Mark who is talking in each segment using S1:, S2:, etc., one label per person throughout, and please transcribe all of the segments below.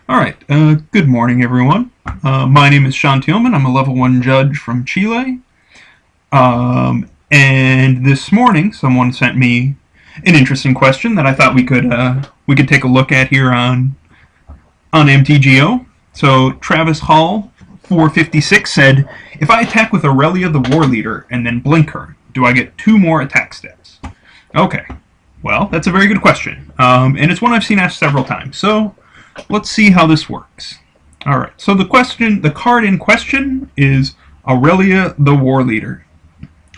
S1: Alright, good morning everyone. My name is Sean Thielman. I'm a level 1 judge from Chile. And this morning someone sent me an interesting question that I thought we could take a look at here on MTGO. So Travis Hall 456 said, if I attack with Aurelia the Warleader and then blink her, do I get 2 more attack steps? Okay, well, that's a very good question. And it's one I've seen asked several times. So let's see how this works. Alright, so the card in question is Aurelia the Warleader.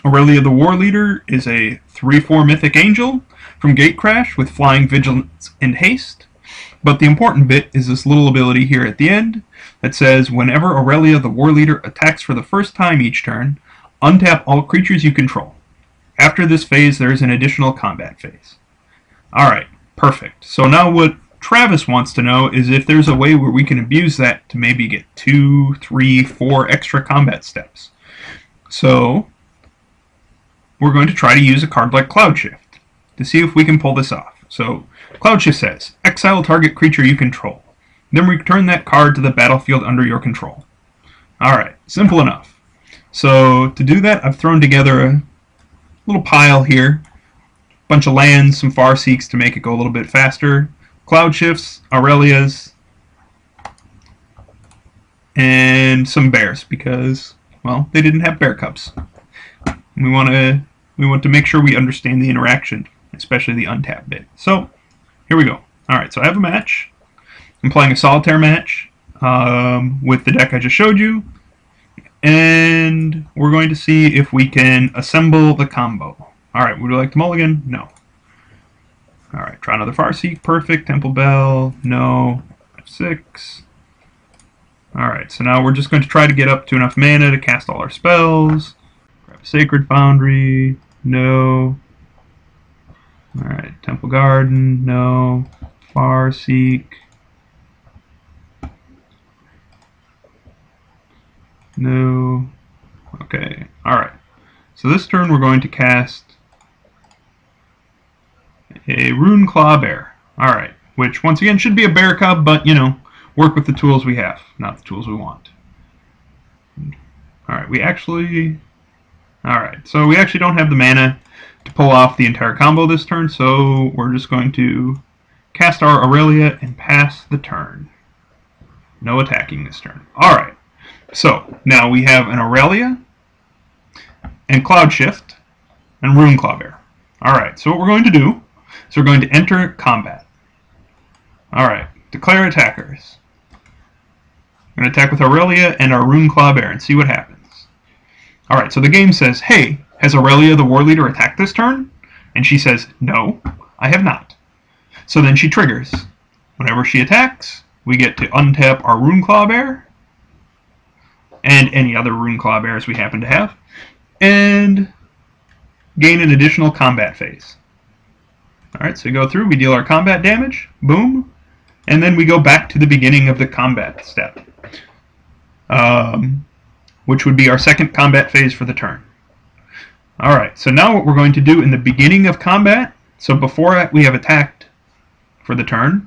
S1: Aurelia the Warleader is a 3/4 Mythic Angel from Gatecrash with Flying, Vigilance, and Haste. But the important bit is this little ability here at the end that says, whenever Aurelia the Warleader attacks for the first time each turn, untap all creatures you control. After this phase, there is an additional combat phase. Alright, perfect. So now what Travis wants to know is if there's a way where we can abuse that to maybe get 2, 3, 4 extra combat steps. So we're going to try to use a card like Cloud Shift to see if we can pull this off. So Cloud Shift says, exile target creature you control. Then return that card to the battlefield under your control. Alright, simple enough. So to do that, I've thrown together a little pile here. Bunch of lands, some Farseeks to make it go a little bit faster. Cloud Shifts, Aurelias, and some bears because, well, they didn't have bear cubs. We want to make sure we understand the interaction, especially the untap bit. So here we go. Alright, so I have a match. I'm playing a solitaire match with the deck I just showed you. And we're going to see if we can assemble the combo. Alright, would you like to mulligan? No. Alright, try another Farseek. Perfect. Temple Bell. No. F6. Alright, so now we're just going to try to get up to enough mana to cast all our spells. Grab a Sacred Foundry. No. Alright, Temple Garden. No. Farseek. No. Okay. Alright. So this turn we're going to cast a Rune Claw Bear. Alright. Which, once again, should be a bear cub, but, you know, work with the tools we have, not the tools we want. Alright, Alright, so we actually don't have the mana to pull off the entire combo this turn, so we're just going to cast our Aurelia and pass the turn. No attacking this turn. Alright, so now we have an Aurelia and Cloud Shift and Rune Claw Bear. Alright, so what we're going to do is we're going to enter combat. Alright, declare attackers. We're going to attack with Aurelia and our Rune Claw Bear and see what happens. Alright, so the game says, hey, has Aurelia the Warleader attacked this turn? And she says, no, I have not. So then she triggers. Whenever she attacks, we get to untap our Rune Claw Bear and any other Rune Claw Bears we happen to have, and gain an additional combat phase. Alright, so we go through, we deal our combat damage, boom, and then we go back to the beginning of the combat step, which would be our second combat phase for the turn. Alright, so now what we're going to do in the beginning of combat, so before we have attacked for the turn,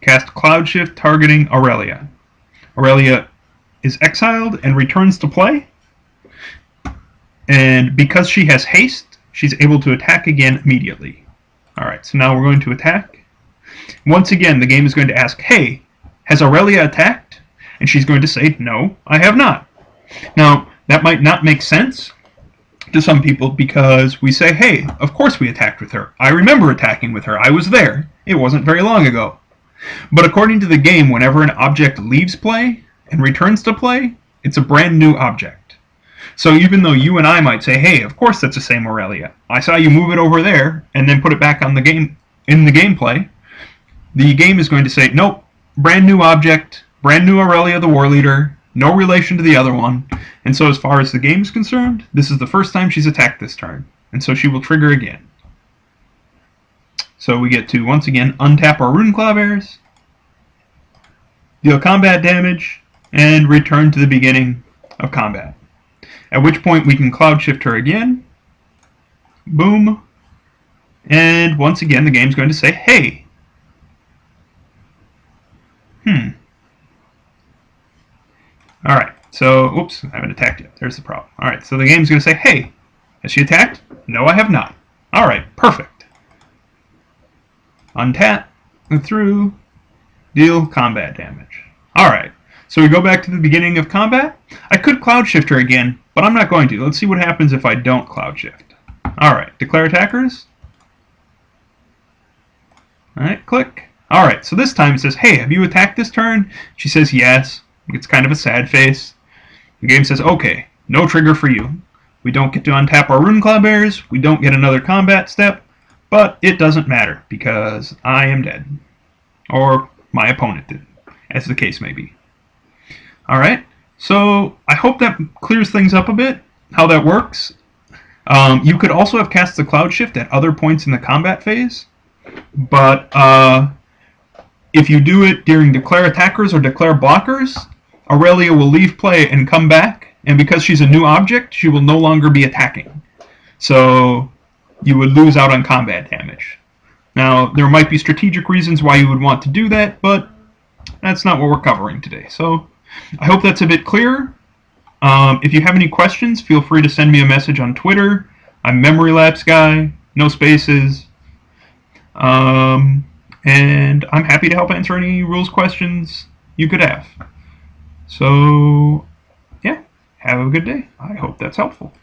S1: cast Cloud Shift targeting Aurelia. Aurelia is exiled and returns to play, and because she has haste, she's able to attack again immediately. Alright, so now we're going to attack. Once again, the game is going to ask, hey, has Aurelia attacked? And she's going to say, no, I have not. Now, that might not make sense to some people because we say, hey, of course we attacked with her. I remember attacking with her. I was there. It wasn't very long ago. But according to the game, whenever an object leaves play and returns to play, it's a brand new object. So even though you and I might say, hey, of course that's the same Aurelia. I saw you move it over there and then put it back on the game in the gameplay. The game is going to say, nope, brand new object, brand new Aurelia the Warleader, no relation to the other one. And so as far as the game is concerned, this is the first time she's attacked this turn. And so she will trigger again. So we get to, once again, untap our Rune Claw Bears, deal combat damage, and return to the beginning of combat. At which point we can Cloud Shift her again. Boom. And once again, the game's going to say, hey, Alright, so, oops, I haven't attacked yet. There's the problem. Alright, so the game's going to say, hey, has she attacked? No, I have not. Alright, perfect. Untap, through, deal combat damage. Alright, so we go back to the beginning of combat. I could Cloud Shift her again, but I'm not going to. Let's see what happens if I don't Cloud Shift. Alright, declare attackers. Alright, click. Alright, so this time it says, hey, have you attacked this turn? She says yes. It's kind of a sad face. The game says, okay, no trigger for you. We don't get to untap our Rune Claw Bears. We don't get another combat step. But it doesn't matter, because I am dead. Or my opponent did, as the case may be. Alright, so I hope that clears things up a bit, how that works. You could also have cast the Cloud Shift at other points in the combat phase. But if you do it during declare attackers or declare blockers, Aurelia will leave play and come back, and because she's a new object, she will no longer be attacking. So you would lose out on combat damage. Now, there might be strategic reasons why you would want to do that, but that's not what we're covering today. So I hope that's a bit clearer. If you have any questions, feel free to send me a message on Twitter. I'm Memory Lapse Guy, no spaces. And I'm happy to help answer any rules questions you could have. So, yeah, have a good day. I hope that's helpful.